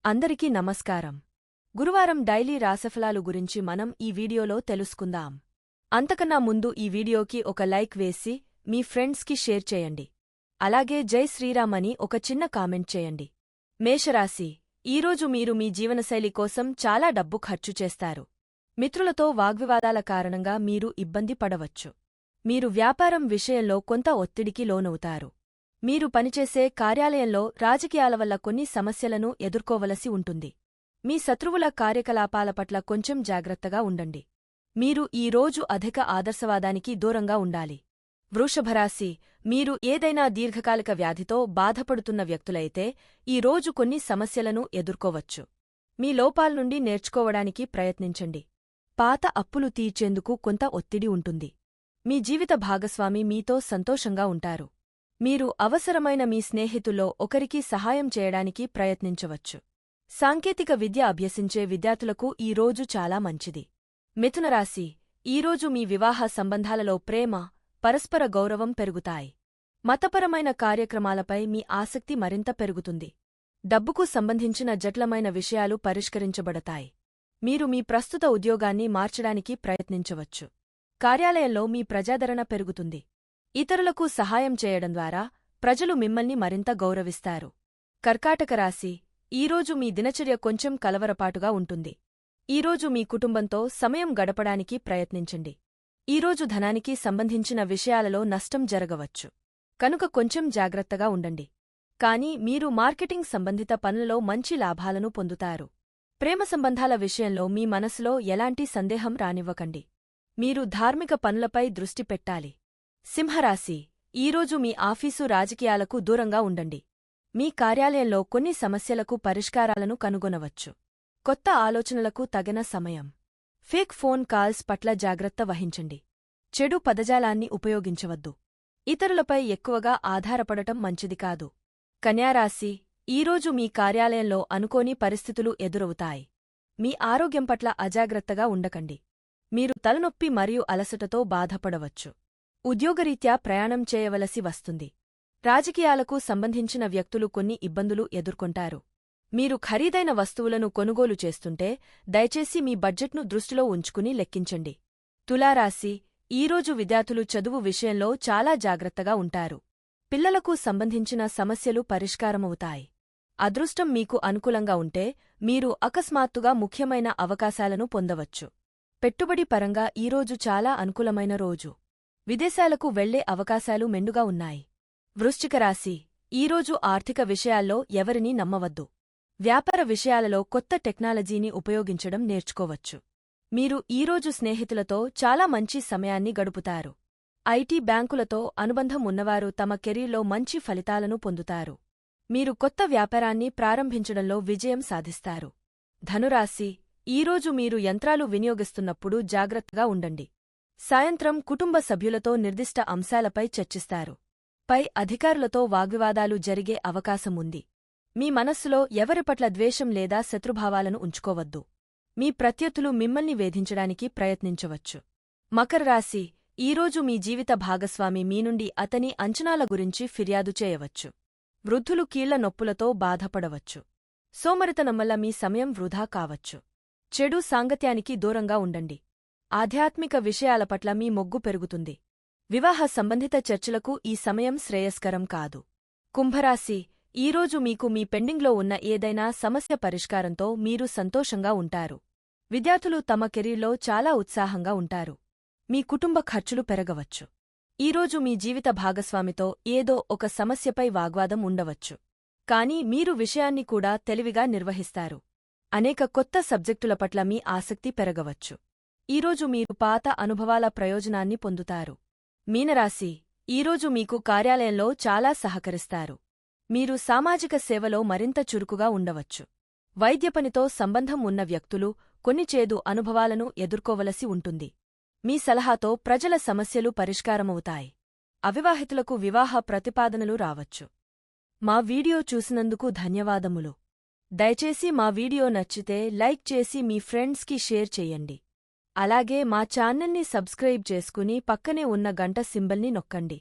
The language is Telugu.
అందరికీ నమస్కారం. గురువారం డైలీ రాశిఫలాలు గురించి మనం ఈ వీడియోలో తెలుసుకుందాం. అంతకన్నా ముందు ఈ వీడియోకి ఒక లైక్ వేసి మీ ఫ్రెండ్స్కి షేర్ చేయండి. అలాగే జై శ్రీరామ్ అని ఒక చిన్న కామెంట్ చేయండి. మేషరాశి, ఈరోజు మీరు మీ జీవనశైలి కోసం చాలా డబ్బు ఖర్చు చేస్తారు. మిత్రులతో వాగ్వివాదాల కారణంగా మీరు ఇబ్బంది పడవచ్చు. మీరు వ్యాపారం విషయంలో కొంత ఒత్తిడికి లోనవుతారు. మీరు పనిచేసే కార్యాలయంలో రాజకీయాల వల్ల కొన్ని సమస్యలను ఎదుర్కోవలసి ఉంటుంది. మీ శత్రువుల కార్యకలాపాల పట్ల కొంచెం జాగ్రత్తగా ఉండండి. మీరు ఈ రోజు అధిక ఆదర్శవాదానికి దూరంగా ఉండాలి. వృషభరాశి, మీరు ఏదైనా దీర్ఘకాలిక వ్యాధితో బాధపడుతున్న వ్యక్తులైతే ఈ రోజు కొన్ని సమస్యలను ఎదుర్కోవచ్చు. మీ లోపాల నుండి నేర్చుకోవడానికి ప్రయత్నించండి. పాత అప్పులు తీర్చేందుకు కొంత ఒత్తిడి ఉంటుంది. మీ జీవిత భాగస్వామి మీతో సంతోషంగా ఉంటారు. మీరు అవసరమైన మీ స్నేహితుల్లో ఒకరికి సహాయం చేయడానికి ప్రయత్నించవచ్చు. సాంకేతిక విద్య అభ్యసించే విద్యార్థులకు ఈ రోజు చాలా మంచిది. మిథునరాశి, ఈరోజు మీ వివాహ సంబంధాలలో ప్రేమ, పరస్పర గౌరవం పెరుగుతాయి. మతపరమైన కార్యక్రమాలపై మీ ఆసక్తి మరింత పెరుగుతుంది. డబ్బుకు సంబంధించిన జటిలమైన విషయాలు పరిష్కరించబడతాయి. మీరు మీ ప్రస్తుత ఉద్యోగాన్ని మార్చడానికి ప్రయత్నించవచ్చు. కార్యాలయంలో మీ ప్రజాదరణ పెరుగుతుంది. ఇతరులకు సహాయం చేయడం ద్వారా ప్రజలు మిమ్మల్ని మరింత గౌరవిస్తారు. కర్కాటక రాశి, ఈరోజు మీ దినచర్య కొంచెం కలవరపాటుగా ఉంటుంది. ఈరోజు మీ కుటుంబంతో సమయం గడపడానికి ప్రయత్నించండి. ఈరోజు ధనానికి సంబంధించిన విషయాలలో నష్టం జరగవచ్చు. కనుక కొంచెం జాగ్రత్తగా ఉండండి. కానీ మీరు మార్కెటింగ్ సంబంధిత పనులలో మంచి లాభాలను పొందుతారు. ప్రేమ సంబంధాల విషయంలో మీ మనసులో ఎలాంటి సందేహం రానివ్వకండి. మీరు ధార్మిక పనులపై దృష్టి పెట్టాలి. సింహరాశి, ఈరోజు మీ ఆఫీసు రాజకీయాలకు దూరంగా ఉండండి. మీ కార్యాలయంలో కొన్ని సమస్యలకు పరిష్కారాలను కనుగొనవచ్చు. కొత్త ఆలోచనలకు తగిన సమయం. ఫేక్ ఫోన్ కాల్స్ పట్ల జాగ్రత్త వహించండి. చెడు పదజాలాన్ని ఉపయోగించవద్దు. ఇతరులపై ఎక్కువగా ఆధారపడటం మంచిది కాదు. కన్యారాశి, ఈరోజు మీ కార్యాలయంలో అనుకోని పరిస్థితులు ఎదురవుతాయి. మీ ఆరోగ్యం పట్ల అజాగ్రత్తగా ఉండకండి. మీరు తలనొప్పి మరియు అలసటతో బాధపడవచ్చు. ఉద్యోగరీత్యా ప్రయాణం చేయవలసి వస్తుంది. రాజకీయాలకు సంబంధించిన వ్యక్తులు కొన్ని ఇబ్బందులు ఎదుర్కొంటారు. మీరు ఖరీదైన వస్తువులను కొనుగోలు చేస్తుంటే దయచేసి మీ బడ్జెట్ను దృష్టిలో ఉంచుకుని లెక్కించండి. తులారాశి, ఈరోజు విద్యార్థులు చదువు విషయంలో చాలా జాగ్రత్తగా ఉంటారు. పిల్లలకు సంబంధించిన సమస్యలు పరిష్కారమవుతాయి. అదృష్టం మీకు అనుకూలంగా ఉంటే మీరు అకస్మాత్తుగా ముఖ్యమైన అవకాశాలను పొందవచ్చు. పెట్టుబడి పరంగా ఈరోజు చాలా అనుకూలమైన రోజు. విదేశాలకు వెళ్లే అవకాశాలు మెండుగా ఉన్నాయి. వృశ్చికరాశి, ఈరోజు ఆర్థిక విషయాల్లో ఎవరినీ నమ్మవద్దు. వ్యాపార విషయాలలో కొత్త టెక్నాలజీని ఉపయోగించడం నేర్చుకోవచ్చు. మీరు ఈరోజు స్నేహితులతో చాలా మంచి సమయాన్ని గడుపుతారు. ఐటీ బ్యాంకులతో అనుబంధం ఉన్నవారు తమ కెరీర్లో మంచి ఫలితాలను పొందుతారు. మీరు కొత్త వ్యాపారాన్ని ప్రారంభించడంలో విజయం సాధిస్తారు. ధనురాశి, ఈరోజు మీరు యంత్రాలు వినియోగిస్తున్నప్పుడు జాగ్రత్తగా ఉండండి. సాయంత్రం కుటుంబ సభ్యులతో నిర్దిష్ట అంశాలపై చర్చిస్తారు. పై అధికారులతో వాగ్వివాదాలు జరిగే అవకాశముంది. మీ మనస్సులో ఎవరిపట్ల ద్వేషం లేదా శత్రుభావాలను ఉంచుకోవద్దు. మీ ప్రత్యర్థులు మిమ్మల్ని వేధించడానికి ప్రయత్నించవచ్చు. మకర రాశి, ఈరోజు మీ జీవిత భాగస్వామి మీ నుండి అతని అంచనాల గురించి ఫిర్యాదు చేయవచ్చు. వృద్ధులు కీళ్ల నొప్పులతో బాధపడవచ్చు. సోమరితనం వల్ల మీ సమయం వృధా కావచ్చు. చెడు సాంగత్యానికి దూరంగా ఉండండి. ఆధ్యాత్మిక విషయాల పట్ల మీ మొగ్గు పెరుగుతుంది. వివాహ సంబంధిత చర్చలకు ఈ సమయం శ్రేయస్కరం కాదు. కుంభరాశి, ఈరోజు మీకు మీ పెండింగ్లో ఉన్న ఏదైనా సమస్య పరిష్కారంతో మీరు సంతోషంగా ఉంటారు. విద్యార్థులు తమ కెరీర్లో చాలా ఉత్సాహంగా ఉంటారు. మీ కుటుంబ ఖర్చులు పెరగవచ్చు. ఈరోజు మీ జీవిత భాగస్వామితో ఏదో ఒక సమస్యపై వాగ్వాదం ఉండవచ్చు. కానీ మీరు విషయాన్ని కూడా తెలివిగా నిర్వహిస్తారు. అనేక కొత్త సబ్జెక్టుల పట్ల మీ ఆసక్తి పెరగవచ్చు. ఈరోజు మీరు పాత అనుభవాల ప్రయోజనాన్ని పొందుతారు. మీనరాశి, ఈరోజు మీకు కార్యాలయంలో చాలా సహకరిస్తారు. మీరు సామాజిక సేవలో మరింత చురుకుగా ఉండవచ్చు. వైద్యపనితో సంబంధం ఉన్న వ్యక్తులు కొన్ని చేదు అనుభవాలను ఎదుర్కోవలసి ఉంటుంది. మీ సలహాతో ప్రజల సమస్యలు పరిష్కారమవుతాయి. అవివాహితులకు వివాహ ప్రతిపాదనలు రావచ్చు. మా వీడియో చూసినందుకు ధన్యవాదములు. దయచేసి మా వీడియో నచ్చితే లైక్ చేసి మీ ఫ్రెండ్స్కి షేర్ చెయ్యండి. అలాగే మా ఛానల్ని సబ్స్క్రైబ్ చేసుకుని పక్కనే ఉన్న గంట సింబల్ని నొక్కండి.